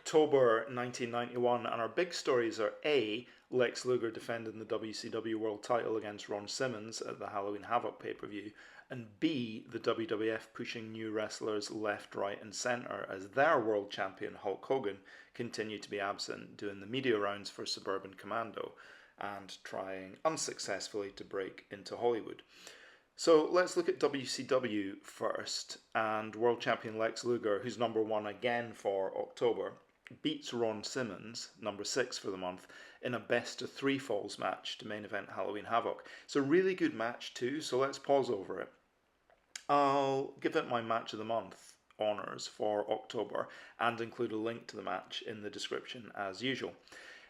October 1991, and our big stories are A, Lex Luger defending the WCW World title against Ron Simmons at the Halloween Havoc pay-per-view, and B, the WWF pushing new wrestlers left, right and centre as their world champion Hulk Hogan continued to be absent, doing the media rounds for Suburban Commando and trying unsuccessfully to break into Hollywood. So let's look at WCW first, and world champion Lex Luger, who's number 1 again for October, beats Ron Simmons, number 6 for the month, in a best-of-3 falls match to main event Halloween Havoc. It's a really good match too, so let's pause over it. I'll give it my match of the month honours for October and include a link to the match in the description as usual.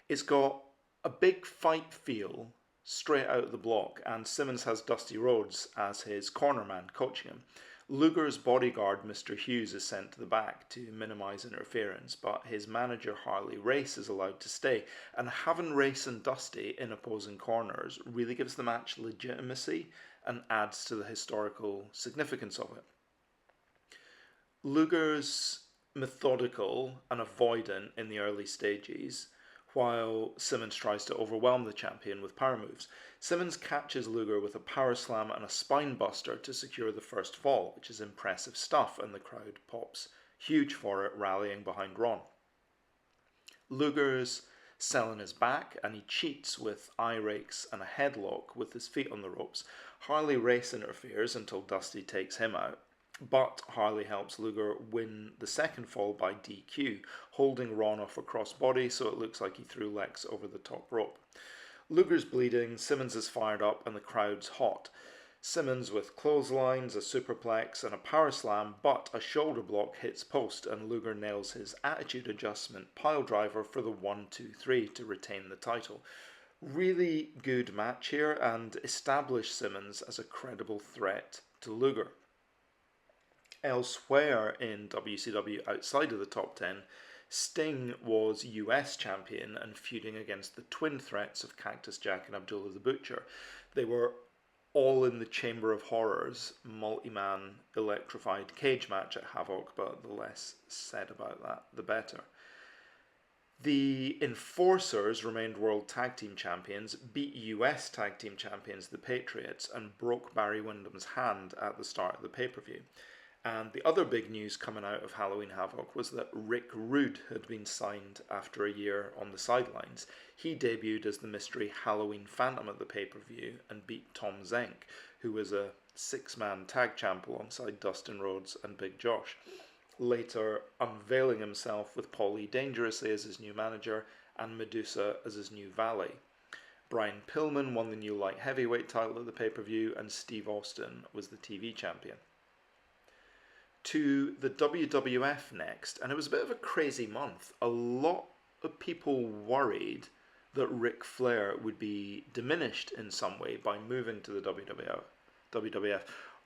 It's got a big fight feel straight out of the block, and Simmons has Dusty Rhodes as his cornerman coaching him. Luger's bodyguard, Mr. Hughes, is sent to the back to minimise interference, but his manager, Harley Race, is allowed to stay, and having Race and Dusty in opposing corners really gives the match legitimacy and adds to the historical significance of it. Luger's methodical and avoidant in the early stages, while Simmons tries to overwhelm the champion with power moves. Simmons catches Luger with a power slam and a spine buster to secure the first fall, which is impressive stuff, and the crowd pops huge for it, rallying behind Ron. Luger's selling his back, and he cheats with eye rakes and a headlock with his feet on the ropes. Harley Race interferes until Dusty takes him out, but Harley helps Luger win the second fall by DQ, holding Ron off a crossbody so it looks like he threw Lex over the top rope. Luger's bleeding, Simmons is fired up, and the crowd's hot. Simmons with clotheslines, a superplex, and a power slam, but a shoulder block hits post, and Luger nails his attitude adjustment pile driver for the 1-2-3 to retain the title. Really good match here, and establish Simmons as a credible threat to Luger. Elsewhere in WCW outside of the top 10, Sting was US champion and feuding against the twin threats of Cactus Jack and Abdullah the Butcher. They were all in the Chamber of Horrors multi-man electrified cage match at Havoc, but the less said about that, the better. The Enforcers remained World Tag Team Champions, beat US Tag Team Champions the Patriots, and broke Barry Windham's hand at the start of the pay-per-view. And the other big news coming out of Halloween Havoc was that Rick Rude had been signed after a year on the sidelines. He debuted as the mystery Halloween Phantom at the pay-per-view and beat Tom Zenk, who was a 6-man tag champ alongside Dustin Rhodes and Big Josh, later unveiling himself with Paulie Dangerously as his new manager and Medusa as his new valet. Brian Pillman won the new light heavyweight title at the pay-per-view, and Steve Austin was the TV champion. To the WWF next, and it was a bit of a crazy month. A lot of people worried that Ric Flair would be diminished in some way by moving to the WWF,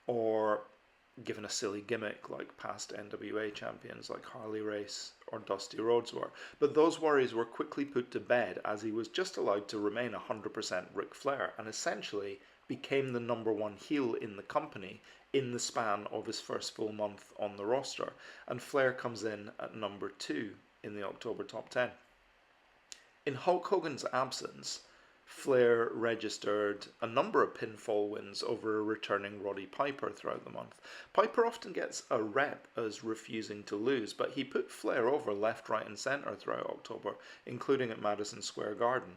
or given a silly gimmick like past NWA champions like Harley Race or Dusty Rhodes were. But those worries were quickly put to bed as he was just allowed to remain 100% Ric Flair and essentially became the number 1 heel in the company in the span of his first full month on the roster, and Flair comes in at number 2 in the October top 10. In Hulk Hogan's absence, Flair registered a number of pinfall wins over a returning Roddy Piper throughout the month. Piper often gets a rep as refusing to lose, but he put Flair over left, right and centre throughout October, including at Madison Square Garden.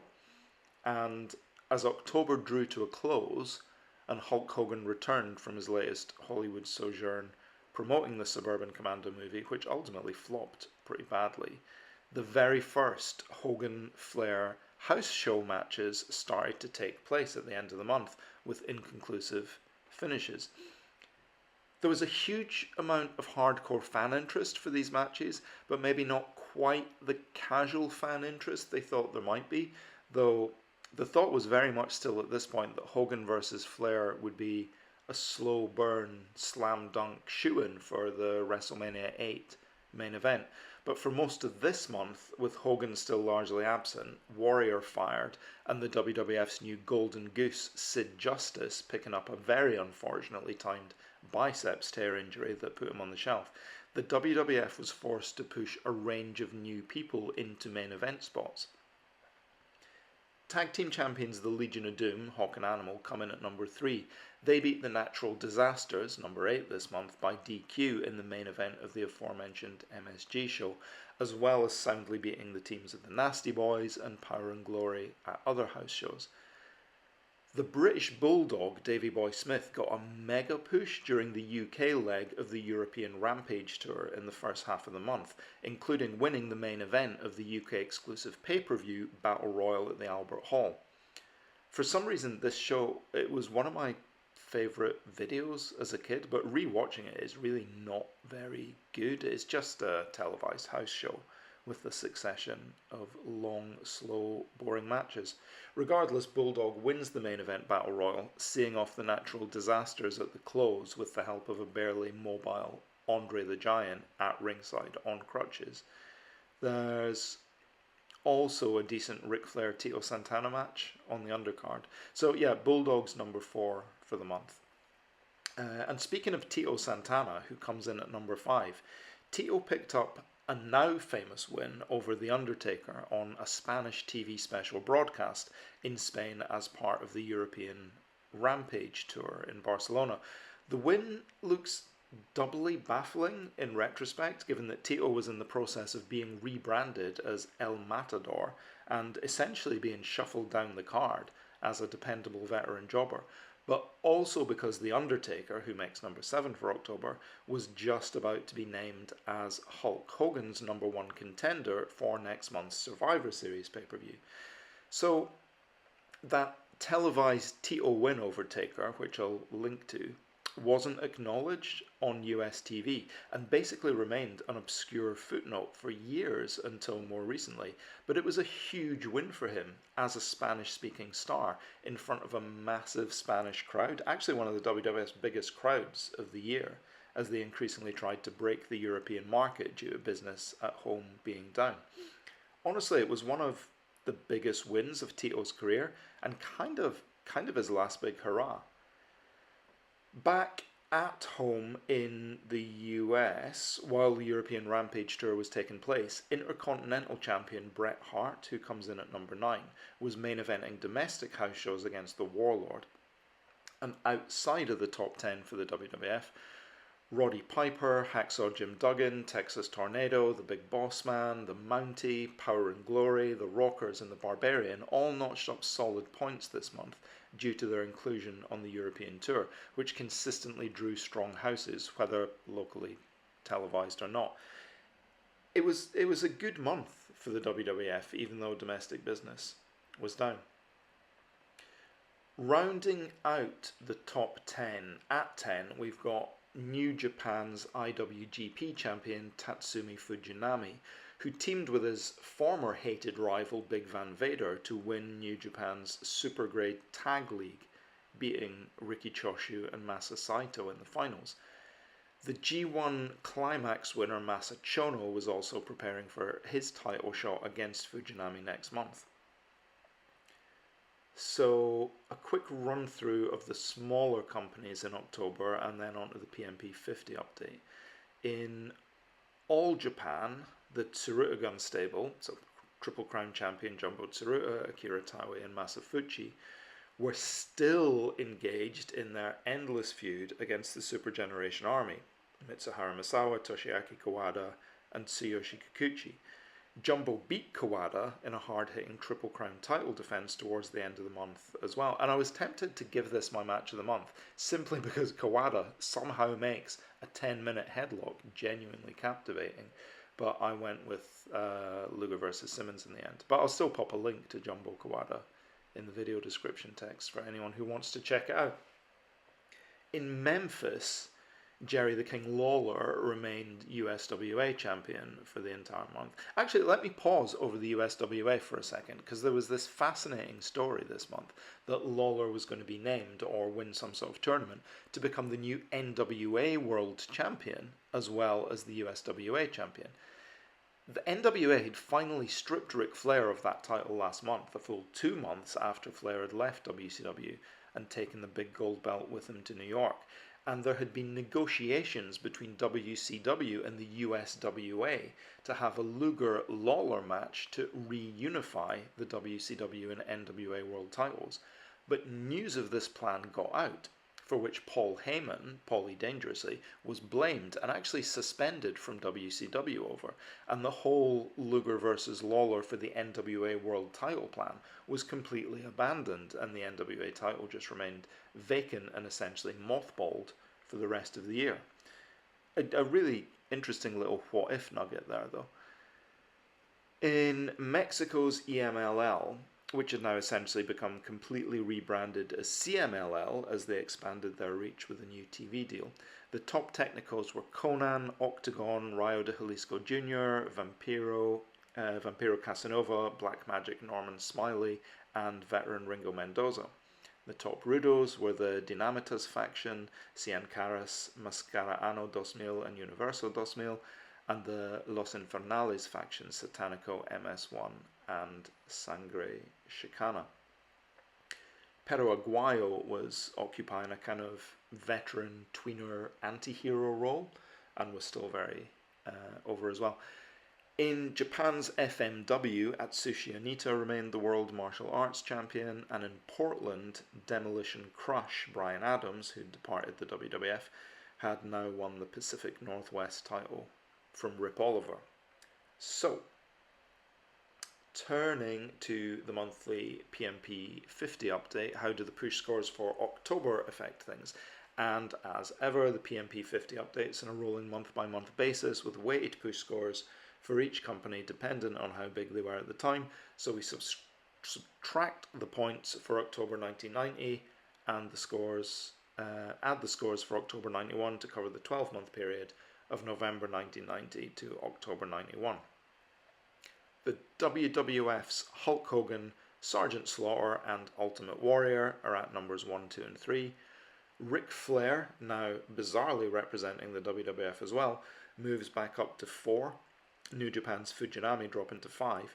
And as October drew to a close, and Hulk Hogan returned from his latest Hollywood sojourn promoting the Suburban Commando movie, which ultimately flopped pretty badly, the very first Hogan-Flair house show matches started to take place at the end of the month with inconclusive finishes. There was a huge amount of hardcore fan interest for these matches, but maybe not quite the casual fan interest they thought there might be, though the thought was very much still at this point that Hogan versus Flair would be a slow burn, slam dunk shoo-in for the WrestleMania 8 main event. But for most of this month, with Hogan still largely absent, Warrior fired, and the WWF's new golden goose, Sid Justice, picking up a very unfortunately timed biceps tear injury that put him on the shelf, the WWF was forced to push a range of new people into main event spots. Tag team champions the Legion of Doom, Hawk and Animal, come in at number 3. They beat the Natural Disasters, number 8 this month, by DQ in the main event of the aforementioned MSG show, as well as soundly beating the teams of the Nasty Boys and Power and Glory at other house shows. The British Bulldog, Davey Boy Smith, got a mega push during the UK leg of the European Rampage tour in the first half of the month, including winning the main event of the UK exclusive pay-per-view Battle Royal at the Albert Hall. For some reason, this show, it was one of my favourite videos as a kid, but rewatching it is really not very good. It's just a televised house show with a succession of long, slow, boring matches. Regardless, Bulldog wins the main event Battle Royal, seeing off the Natural Disasters at the close with the help of a barely mobile Andre the Giant at ringside on crutches. There's also a decent Ric Flair Tito Santana match on the undercard. So yeah, Bulldog's number 4 for the month. And speaking of Tito Santana, who comes in at number 5, Tito picked up a now famous win over The Undertaker on a Spanish TV special broadcast in Spain as part of the European Rampage tour in Barcelona. The win looks doubly baffling in retrospect, given that Tito was in the process of being rebranded as El Matador and essentially being shuffled down the card as a dependable veteran jobber, but also because The Undertaker, who makes number 7 for October, was just about to be named as Hulk Hogan's number 1 contender for next month's Survivor Series pay-per-view. So that televised Tito win over Taker, which I'll link to, wasn't acknowledged on US TV and basically remained an obscure footnote for years until more recently, but it was a huge win for him as a Spanish-speaking star in front of a massive Spanish crowd, actually one of the WWF's biggest crowds of the year, as they increasingly tried to break the European market due to business at home being down. Honestly, it was one of the biggest wins of Tito's career and kind of his last big hurrah. Back at home in the US, while the European Rampage tour was taking place, Intercontinental Champion Bret Hart, who comes in at number 9, was main eventing domestic house shows against the Warlord. And outside of the top 10 for the WWF, Roddy Piper, Hacksaw Jim Duggan, Texas Tornado, The Big Boss Man, The Mountie, Power and Glory, The Rockers and The Barbarian all notched up solid points this month due to their inclusion on the European tour, which consistently drew strong houses, whether locally televised or not. It was a good month for the WWF, even though domestic business was down. Rounding out the top 10, at 10 we've got New Japan's IWGP champion Tatsumi Fujinami, who teamed with his former hated rival Big Van Vader to win New Japan's Super Grade Tag League, beating Riki Choshu and Masa Saito in the finals. The G1 Climax winner Masa Chono was also preparing for his title shot against Fujinami next month. So, a quick run through of the smaller companies in October and then onto the PMP50 update. In All Japan, the Tsuruta Gun stable, so Triple Crown champion Jumbo Tsuruta, Akira Taue and Masafuchi, were still engaged in their endless feud against the Super Generation Army, Mitsuharu Misawa, Toshiaki Kawada and Tsuyoshi Kikuchi. Jumbo beat Kawada in a hard-hitting Triple Crown title defense towards the end of the month as well. And I was tempted to give this my match of the month, simply because Kawada somehow makes a 10-minute headlock genuinely captivating. But I went with Luger versus Simmons in the end. But I'll still pop a link to Jumbo Kawada in the video description text for anyone who wants to check it out. In Memphis, Jerry the King Lawler remained USWA champion for the entire month. Actually, let me pause over the USWA for a second, because there was this fascinating story this month that Lawler was going to be named or win some sort of tournament to become the new NWA World Champion as well as the USWA champion. The NWA had finally stripped Ric Flair of that title last month, a full 2 months after Flair had left WCW and taken the big gold belt with him to New York. and there had been negotiations between WCW and the USWA to have a Luger-Lawler match to reunify the WCW and NWA world titles. But news of this plan got out, for which Paul Heyman, Paulie Dangerously, was blamed and actually suspended from WCW over, and the whole Luger versus Lawler for the NWA world title plan was completely abandoned, and the NWA title just remained vacant and essentially mothballed for the rest of the year. A really interesting little what-if nugget there, though. In Mexico's EMLL, which had now essentially become completely rebranded as CMLL as they expanded their reach with a new TV deal, the top technicals were Conan, Octagon, Rayo de Jalisco Jr., Vampiro Casanova, Black Magic Norman Smiley, and veteran Ringo Mendoza. The top rudos were the Dinamitas faction, Cien Caras, Mascara Anno 2000 and Universo 2000, and the Los Infernales faction, Satanico, MS1, and Sangre Chicana. Pero Aguayo was occupying a kind of veteran tweener anti-hero role and was still very over as well. In Japan's FMW, Atsushi Onita remained the World Martial Arts Champion, and in Portland, Demolition Crush Brian Adams, who departed the WWF, had now won the Pacific Northwest title from Rip Oliver. So, turning to the monthly PMP50 update, how do the push scores for October affect things? And as ever, the PMP50 updates on a rolling month-by-month basis with weighted push scores for each company dependent on how big they were at the time. So we subtract the points for October 1990 and the scores, add the scores for October 91 to cover the 12-month period of November 1990 to October 91. The WWF's Hulk Hogan, Sergeant Slaughter, and Ultimate Warrior are at numbers 1, 2, and 3. Ric Flair, now bizarrely representing the WWF as well, moves back up to 4. New Japan's Fujinami dropping to 5.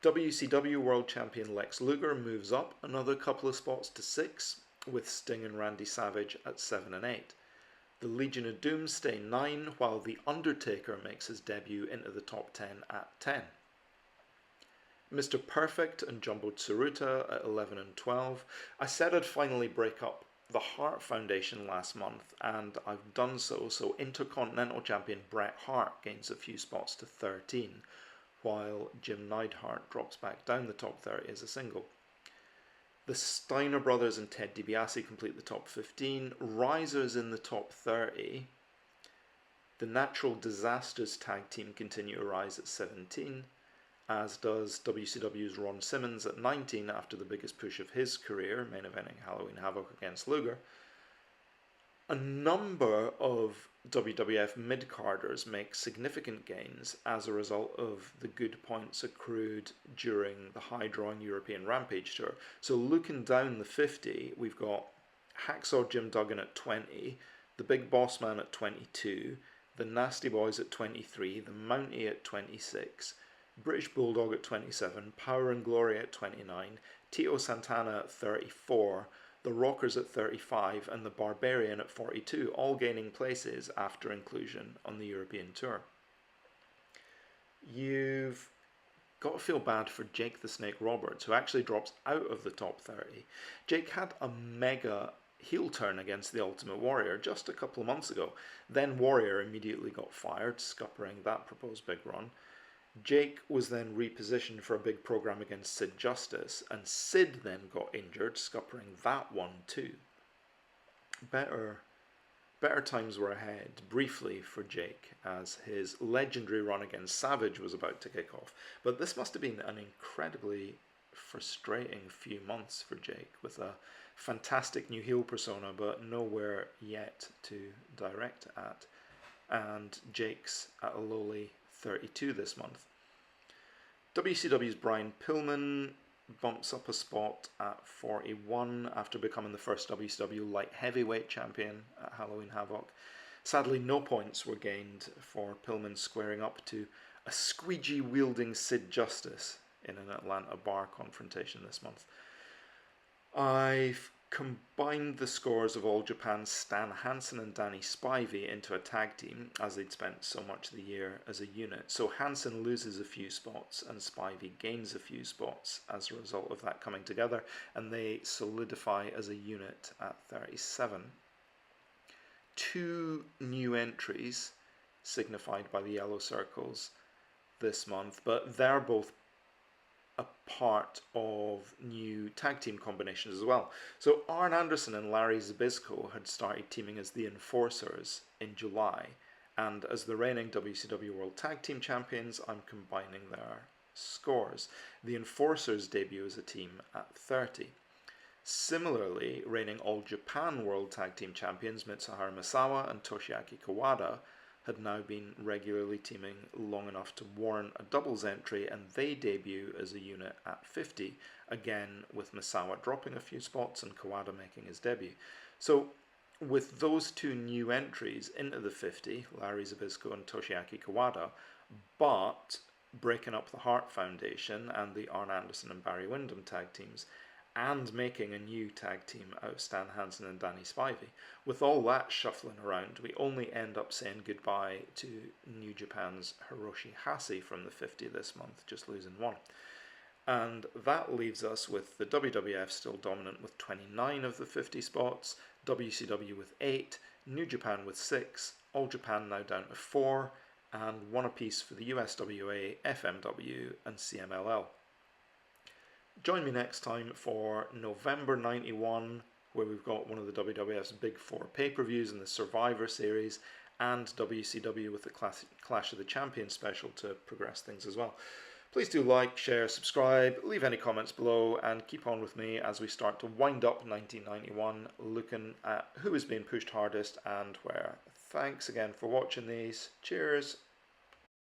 WCW World Champion Lex Luger moves up another couple of spots to 6, with Sting and Randy Savage at 7 and 8. The Legion of Doom stay 9, while The Undertaker makes his debut into the top 10 at 10. Mr. Perfect and Jumbo Tsuruta at 11 and 12. I said I'd finally break up the Hart Foundation last month, and I've done so. So Intercontinental Champion Bret Hart gains a few spots to 13, while Jim Neidhart drops back down the top 30 as a single. The Steiner brothers and Ted DiBiase complete the top 15. Risers in the top 30. The Natural Disasters tag team continue to rise at 17, as does WCW's Ron Simmons at 19 after the biggest push of his career, main eventing Halloween Havoc against Luger. A number of WWF mid-carders make significant gains as a result of the good points accrued during the high-drawing European Rampage tour. So looking down the 50, we've got Hacksaw Jim Duggan at 20, the Big Boss Man at 22, the Nasty Boys at 23, the Mountie at 26, British Bulldog at 27, Power and Glory at 29, Tito Santana at 34, the Rockers at 35, and the Barbarian at 42, all gaining places after inclusion on the European tour. You've got to feel bad for Jake the Snake Roberts, who actually drops out of the top 30. Jake had a mega heel turn against the Ultimate Warrior just a couple of months ago. Then Warrior immediately got fired, scuppering that proposed big run. Jake was then repositioned for a big program against Sid Justice, and Sid then got injured, scuppering that one too. Better times were ahead, briefly, for Jake, as his legendary run against Savage was about to kick off. But this must have been an incredibly frustrating few months for Jake, with a fantastic new heel persona, but nowhere yet to direct at. And Jake's at a lowly 32 this month. WCW's Brian Pillman bumps up a spot at 41 after becoming the first WCW light heavyweight champion at Halloween Havoc. Sadly, no points were gained for Pillman squaring up to a squeegee-wielding Sid Justice in an Atlanta bar confrontation this month. I've combined the scores of All Japan's Stan Hansen and Danny Spivey into a tag team, as they'd spent so much of the year as a unit. So Hansen loses a few spots and Spivey gains a few spots as a result of that coming together, and they solidify as a unit at 37. 2 new entries signified by the yellow circles this month, but they're both a part of new tag team combinations as well. So Arn Anderson and Larry Zbyszko had started teaming as the Enforcers in July, and as the reigning WCW World Tag Team Champions, I'm combining their scores. The Enforcers debut as a team at 30. Similarly, reigning All Japan World Tag Team Champions Mitsuharu Misawa and Toshiaki Kawada had now been regularly teaming long enough to warrant a doubles entry, and they debut as a unit at 50, again with Misawa dropping a few spots and Kawada making his debut. So with those 2 new entries into the 50, Larry Zbyszko and Toshiaki Kawada, but breaking up the Hart Foundation and the Arn Anderson and Barry Windham tag teams, and making a new tag team out of Stan Hansen and Danny Spivey. With all that shuffling around, we only end up saying goodbye to New Japan's Hiroshi Hase from the 50 this month, just losing 1. And that leaves us with the WWF still dominant with 29 of the 50 spots, WCW with 8, New Japan with 6, All Japan now down to 4, and 1 apiece for the USWA, FMW and CMLL. Join me next time for November 91, where we've got one of the WWF's big 4 pay-per-views in the Survivor Series, and WCW with the Clash of the Champions special to progress things as well. Please do like, share, subscribe, leave any comments below, and keep on with me as we start to wind up 1991, looking at who is being pushed hardest and where. Thanks again for watching these. Cheers!